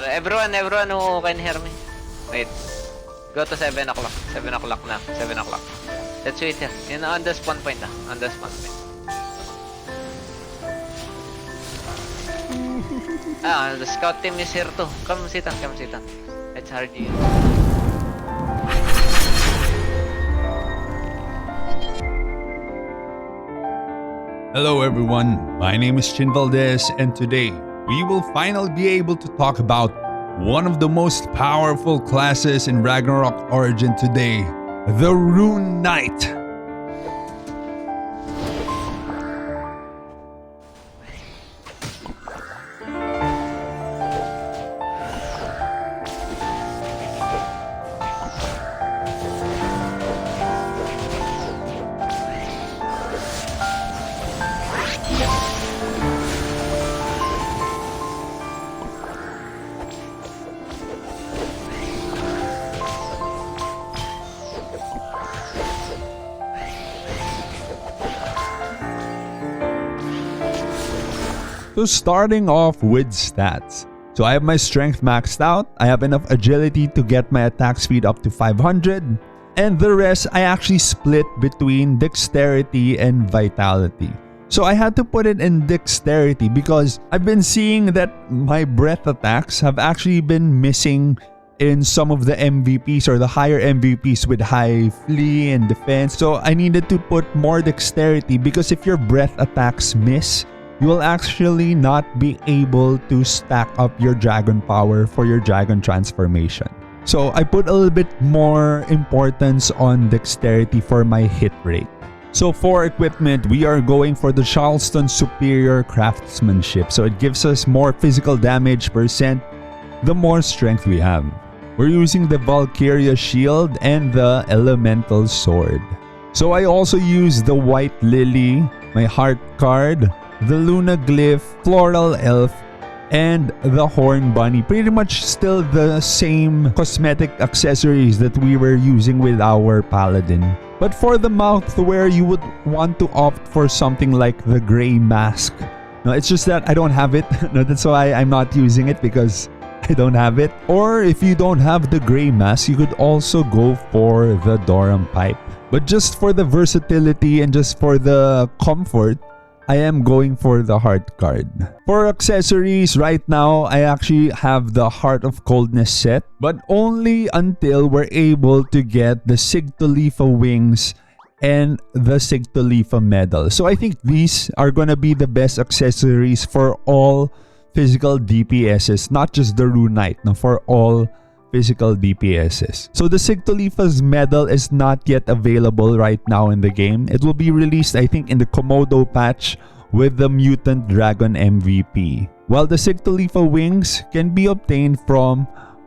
Everyone who can hear me. Wait. Go to 7 o'clock. 7 o'clock na. 7 o'clock. Let's wait here. Yun on the spawn point On the spawn point. The scout team is here too. Come sit on. Let's RG. Hello everyone, my name is Chin Valdez and today we will finally be able to talk about one of the most powerful classes in Ragnarok Origin today, the Rune Knight. So starting off with stats. So I have my strength maxed out, I have enough agility to get my attack speed up to 500, and the rest I actually split between dexterity and vitality. So I had to put it in dexterity because I've been seeing that my breath attacks have actually been missing in some of the MVPs or the higher MVPs with high flee and defense. So I needed to put more dexterity because if your breath attacks miss, you will actually not be able to stack up your dragon power for your dragon transformation. So I put a little bit more importance on dexterity for my hit rate. So for equipment, we are going for the Charleston Superior Craftsmanship. So it gives us more physical damage percent the more strength we have. We're using the Valkyria Shield and the Elemental Sword. So I also use the White Lily, my Heart card, the Luna Glyph, Floral Elf, and the Horn Bunny. Pretty much still the same cosmetic accessories that we were using with our Paladin. But for the mouth wear, you would want to opt for something like the Gray Mask. No, it's just that I don't have it. No, that's why I'm not using it, because I don't have it. Or if you don't have the Gray Mask, you could also go for the Doram Pipe. But just for the versatility and just for the comfort, I am going for the Heart card. For accessories, right now, I actually have the Heart of Coldness set, but only until we're able to get the Sigtolifa wings and the Sigtolifa medal. So I think these are gonna be the best accessories for all physical DPSs, not just the Rune Knight, no, for all physical DPSs. So the Sigtolifa's medal is not yet available right now in the game. It will be released, I think, in the Komodo patch with the Mutant Dragon MVP. While the Sigtolifa wings can be obtained from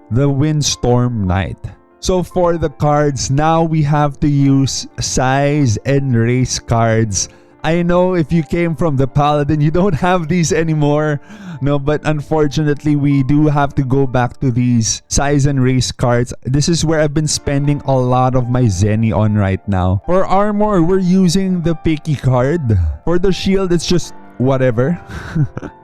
the Windstorm Knight. So for the cards, now we have to use size and race cards. I know if you came from the Paladin, you don't have these anymore. No, but unfortunately, we do have to go back to these size and race cards. This is where I've been spending a lot of my Zenny on right now. For armor, we're using the Picky card. For the shield, it's just whatever.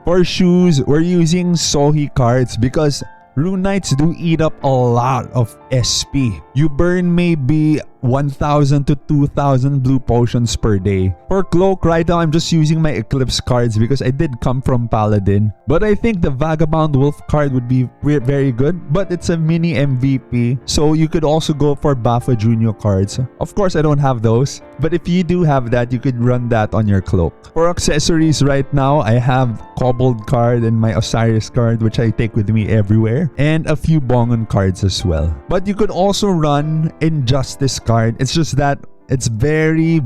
For shoes, we're using Sohi cards because Rune Knights do eat up a lot of SP. You burn maybe 1,000 to 2,000 blue potions per day. For cloak, right now I'm just using my Eclipse cards because I did come from Paladin. But I think the Vagabond Wolf card would be very good, but it's a mini MVP. So you could also go for Baffa Junior cards. Of course, I don't have those. But if you do have that, you could run that on your cloak. For accessories right now, I have Kobold card and my Osiris card, which I take with me everywhere. And a few Bongon cards as well. But you could also run Injustice card. It's just that it's very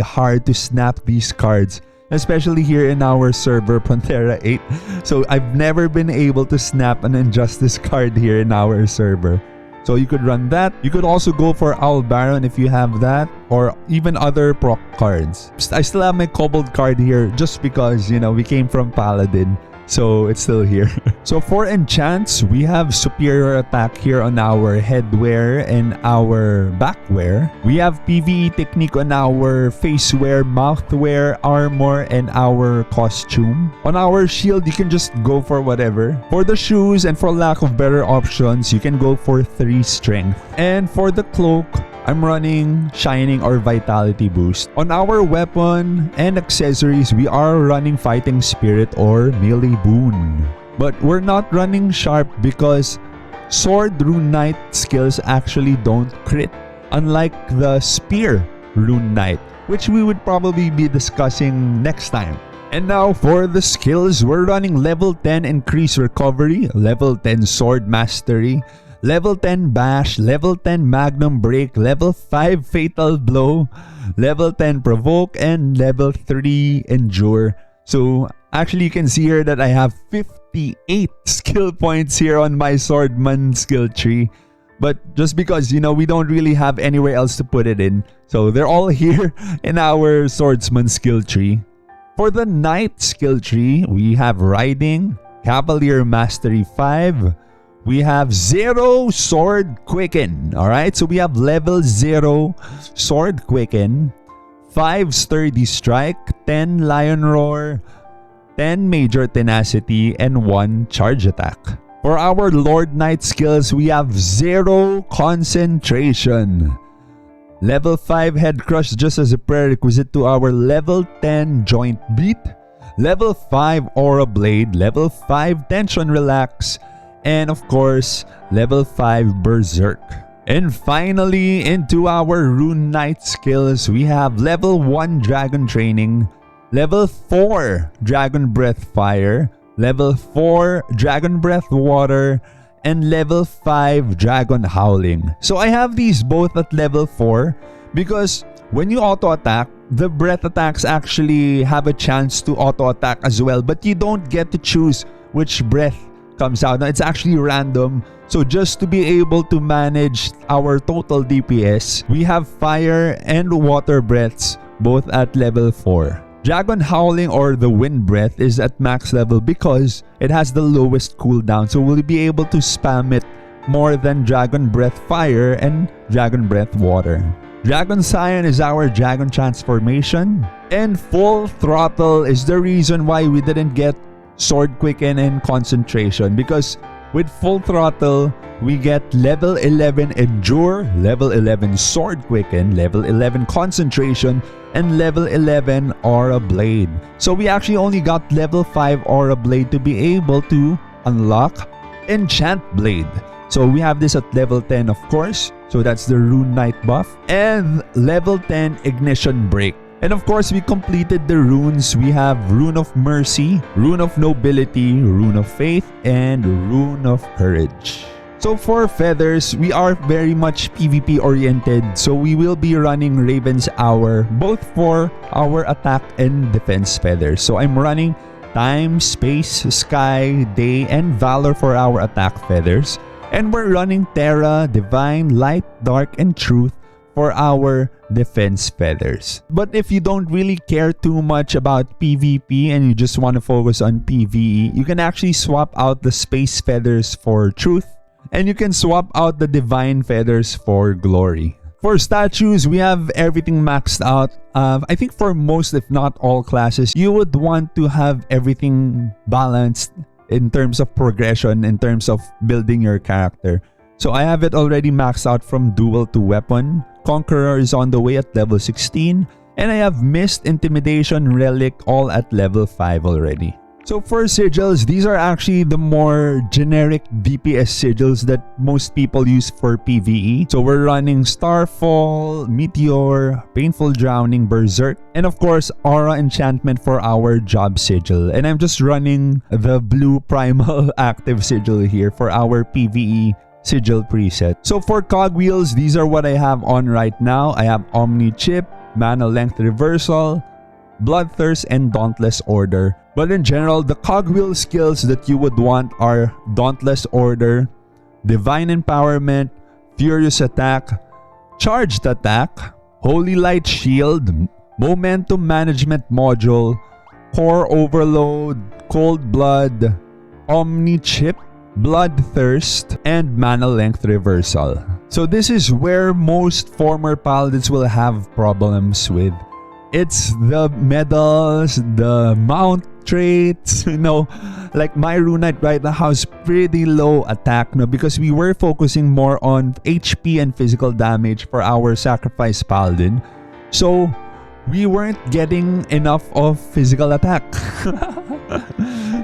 hard to snap these cards, especially here in our server Pantera 8. So I've never been able to snap an Injustice card here in our server. So you could run that. You could also go for Owl Baron if you have that, or even other proc cards. I still have my Kobold card here just because, you know, we came from Paladin. so it's still here. So for enchants, we have superior attack here on our headwear and our backwear. We have PvE technique on our facewear, mouthwear, armor, and our costume. On our shield, you can just go for whatever. For the shoes, and for lack of better options, you can go for 3 strength. And for the cloak, I'm running Shining or Vitality Boost. On our weapon and accessories, we are running Fighting Spirit or Melee Boon. But we're not running Sharp because Sword Rune Knight skills actually don't crit, unlike the Spear Rune Knight, which we would probably be discussing next time. And now for the skills, we're running level 10 Increase Recovery, level 10 Sword Mastery, level 10 Bash, level 10 Magnum Break, level 5 Fatal Blow, level 10 Provoke, and level 3 Endure. So actually you can see here that I have 58 skill points here on my Swordman skill tree. But just because, you know, we don't really have anywhere else to put it in, so they're all here in our Swordsman skill tree. For the Knight skill tree, we have Riding, Cavalier Mastery 5, we have 0 Sword Quicken. Alright, so we have level 0 Sword Quicken, 5 Sturdy Strike, 10 Lion Roar, 10 Major Tenacity, and 1 Charge Attack. For our Lord Knight skills, we have 0 Concentration, level 5 Head Crush just as a prerequisite to our level 10 Joint Beat, level 5 Aura Blade, level 5 Tension Relax, and of course, level 5 Berserk. And finally, into our Rune Knight skills, we have level 1 Dragon Training, level 4 Dragon Breath Fire, level 4 Dragon Breath Water, and level 5 Dragon Howling. So I have these both at level 4 because when you auto attack, the breath attacks actually have a chance to auto attack as well, but you don't get to choose which breath comes out. Now, it's actually random. So just to be able to manage our total DPS, we have fire and water breaths both at level 4. Dragon Howling or the Wind Breath is at max level because it has the lowest cooldown, so we'll be able to spam it more than Dragon Breath Fire and Dragon Breath Water. Dragon Scion is our dragon transformation, and Full Throttle is the reason why we didn't get Sword Quicken and Concentration, because with Full Throttle, we get level 11 Endure, level 11 Sword Quicken, level 11 Concentration, and level 11 Aura Blade. So we actually only got level 5 Aura Blade to be able to unlock Enchant Blade. So we have this at level 10, of course. So that's the Rune Knight buff. And level 10 Ignition Break. And of course, we completed the runes. We have Rune of Mercy, Rune of Nobility, Rune of Faith, and Rune of Courage. So for feathers, we are very much PvP oriented. So we will be running Raven's Hour both for our attack and defense feathers. So I'm running Time, Space, Sky, Day, and Valor for our attack feathers. And we're running Terra, Divine, Light, Dark, and Truth for our defense feathers. But if you don't really care too much about PvP and you just want to focus on PvE, you can actually swap out the space feathers for truth, and you can swap out the divine feathers for glory. For statues, we have everything maxed out. I think for most, if not all classes, you would want to have everything balanced in terms of progression, in terms of building your character. So I have it already maxed out from duel to weapon. Conqueror is on the way at level 16. And I have Mist, Intimidation, Relic all at level 5 already. So for sigils, these are actually the more generic DPS sigils that most people use for PvE. So we're running Starfall, Meteor, Painful Drowning, Berserk, and of course Aura Enchantment for our job sigil. And I'm just running the blue Primal active sigil here for our PvE sigil preset. So for cogwheels, these are what I have on right now. I have Omni Chip, Mana Length Reversal, Bloodthirst, and Dauntless Order. But in general, the cogwheel skills that you would want are Dauntless Order, Divine Empowerment, Furious Attack, Charged Attack, Holy Light Shield, Momentum Management Module, Core Overload, Cold Blood, Omni Chip, Bloodthirst, and Mana Length Reversal. So this is where most former paladins will have problems with. It's the medals, the mount traits, like my Rune Knight right now has pretty low attack, because we were focusing more on HP and physical damage for our sacrifice paladin. So we weren't getting enough of physical attack.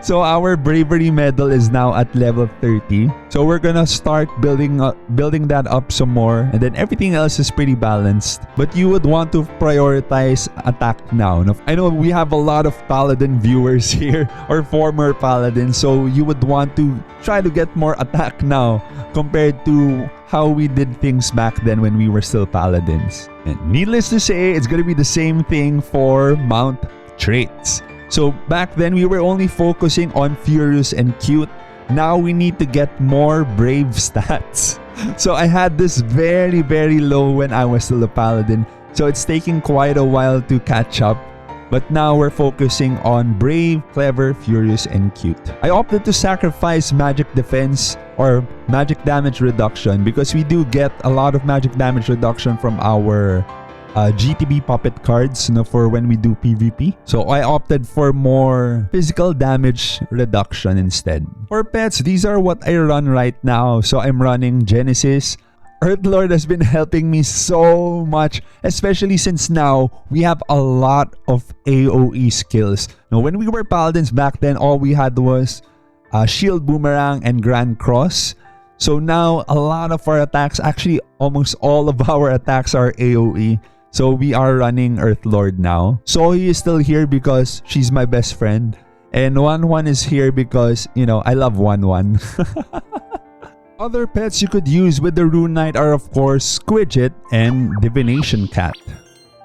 So our bravery medal is now at level 30. So we're gonna start building that up some more, and then everything else is pretty balanced. But you would want to prioritize attack now. I know we have a lot of paladin viewers here, or former paladins, so you would want to try to get more attack now compared to how we did things back then when we were still paladins. And needless to say, it's gonna be the same thing for mount traits. So back then we were only focusing on Furious and Cute. Now we need to get more Brave stats. So I had this very, very low when I was still a paladin. So it's taking quite a while to catch up. But now we're focusing on Brave, Clever, Furious, and Cute. I opted to sacrifice Magic Defense or Magic Damage Reduction because we do get a lot of Magic Damage Reduction from our GTB puppet cards for when we do PvP. So I opted for more physical damage reduction instead. For pets, these are what I run right now. So I'm running Genesis. Earthlord has been helping me so much, especially since now we have a lot of AoE skills. Now, when we were paladins back then, all we had was Shield Boomerang and Grand Cross. So now a lot of our attacks, actually almost all of our attacks are AoE. So we are running Earthlord now. Sohi is still here because she's my best friend. And 1-1 is here because, I love 1-1. Other pets you could use with the Rune Knight are of course Squidget and Divination Cat.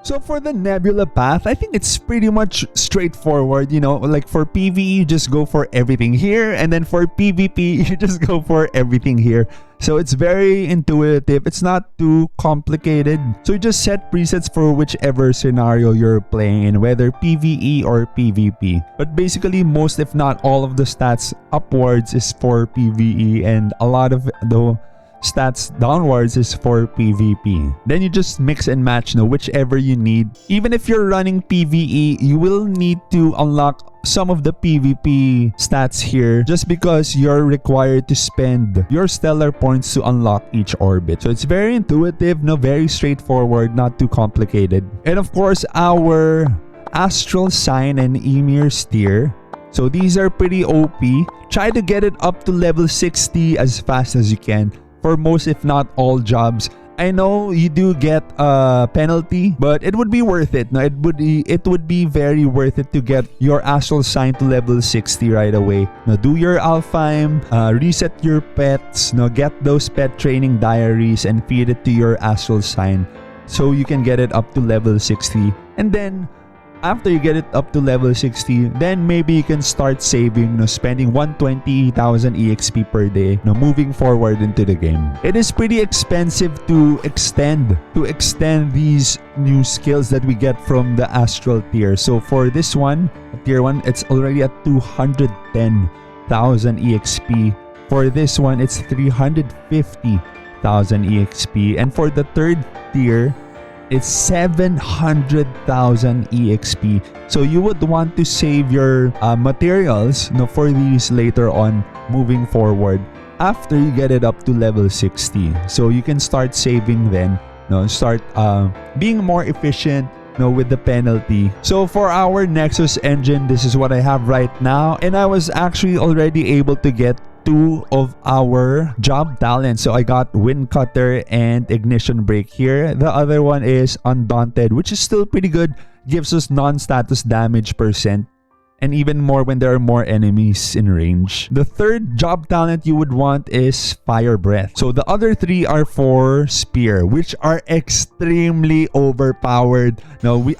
So for the Nebula Path, I think it's pretty much straightforward, like for PvE you just go for everything here, and then for PvP you just go for everything here. So it's very intuitive, it's not too complicated. So you just set presets for whichever scenario you're playing in, whether PvE or PvP. But basically most if not all of the stats upwards is for PvE, and a lot of the stats downwards is for PvP. Then you just mix and match whichever you need. Even if you're running PvE, you will need to unlock some of the PvP stats here just because you're required to spend your stellar points to unlock each orbit. So it's very intuitive, very straightforward, not too complicated. And of course our Astral Sign and Emir Steer. So these are pretty OP. Try to get it up to level 60 as fast as you can for most if not all jobs. I know you do get a penalty, but it would be worth it. No, it would be very worth it to get your Astral Sign to level 60 right away. Now do your Alfheim, reset your pets, get those pet training diaries and feed it to your Astral Sign so you can get it up to level 60. And then after you get it up to level 60, then maybe you can start saving, spending 120,000 EXP per day, moving forward into the game. It is pretty expensive to extend these new skills that we get from the Astral tier. So for this one, tier 1, it's already at 210,000 EXP. For this one, it's 350,000 EXP. And for the third tier, it's 700,000 EXP. So you would want to save your materials for these later on moving forward after you get it up to level 60. So you can start saving then, start being more efficient with the penalty. So for our Nexus engine, this is what I have right now. And I was actually already able to get 2 of our job talents. So I got Wind Cutter and Ignition Break here. The other one is Undaunted, which is still pretty good. Gives us non-status damage %, and even more when there are more enemies in range. The third job talent you would want is Fire Breath. So the other 3 are for Spear, which are extremely overpowered.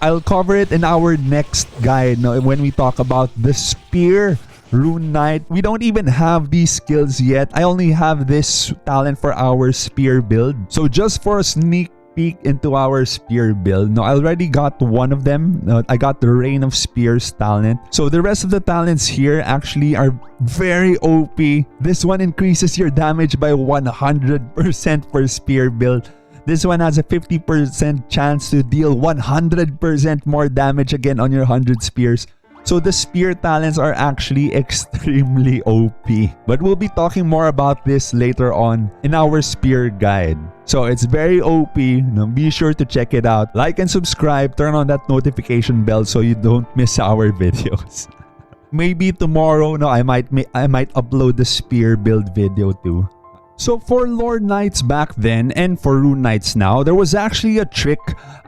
I'll cover it in our next guide when we talk about the Spear Rune Knight. We don't even have these skills yet. I only have this talent for our Spear build. So just for a sneak peek into our spear build. No, I already got one of them. I got the Rain of Spears talent. So the rest of the talents here actually are very OP. This one increases your damage by 100% per spear build. This one has a 50% chance to deal 100% more damage again on your 100 spears. So the spear talents are actually extremely OP. But we'll be talking more about this later on in our spear guide. So it's very OP. Now be sure to check it out. Like and subscribe. Turn on that notification bell so you don't miss our videos. Maybe tomorrow, no, I might upload the spear build video too. So for Lord Knights back then and for Rune Knights now, there was actually a trick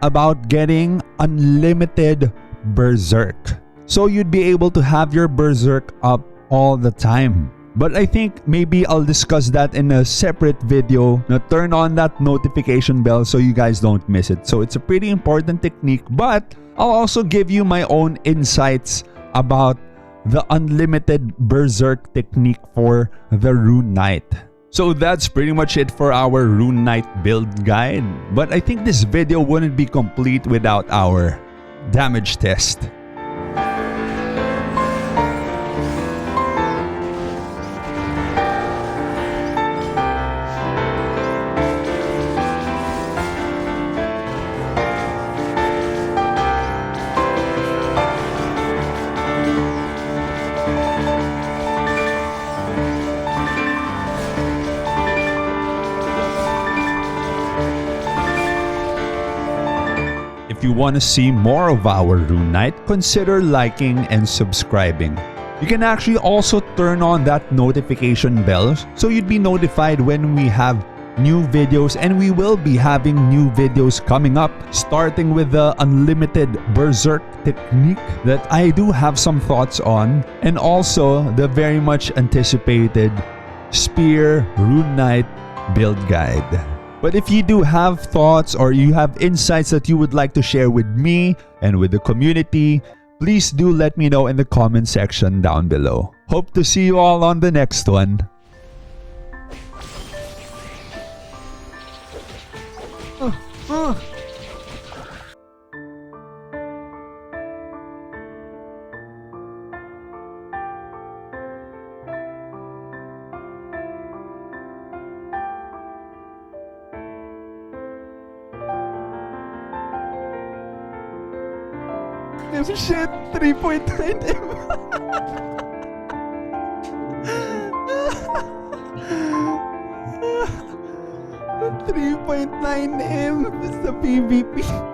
about getting unlimited Berserk. So you'd be able to have your Berserk up all the time. But I think maybe I'll discuss that in a separate video. Now turn on that notification bell so you guys don't miss it. So it's a pretty important technique, but I'll also give you my own insights about the unlimited Berserk technique for the Rune Knight. So that's pretty much it for our Rune Knight build guide. But I think this video wouldn't be complete without our damage test. If you want to see more of our Rune Knight, consider liking and subscribing. You can actually also turn on that notification bell so you'd be notified when we have new videos, and we will be having new videos coming up, starting with the unlimited Berserk technique that I do have some thoughts on, and also the very much anticipated Spear Rune Knight build guide. But if you do have thoughts or you have insights that you would like to share with me and with the community, please do let me know in the comment section down below. Hope to see you all on the next one. Shit, 3.9 M. 3.9 M is the PvP.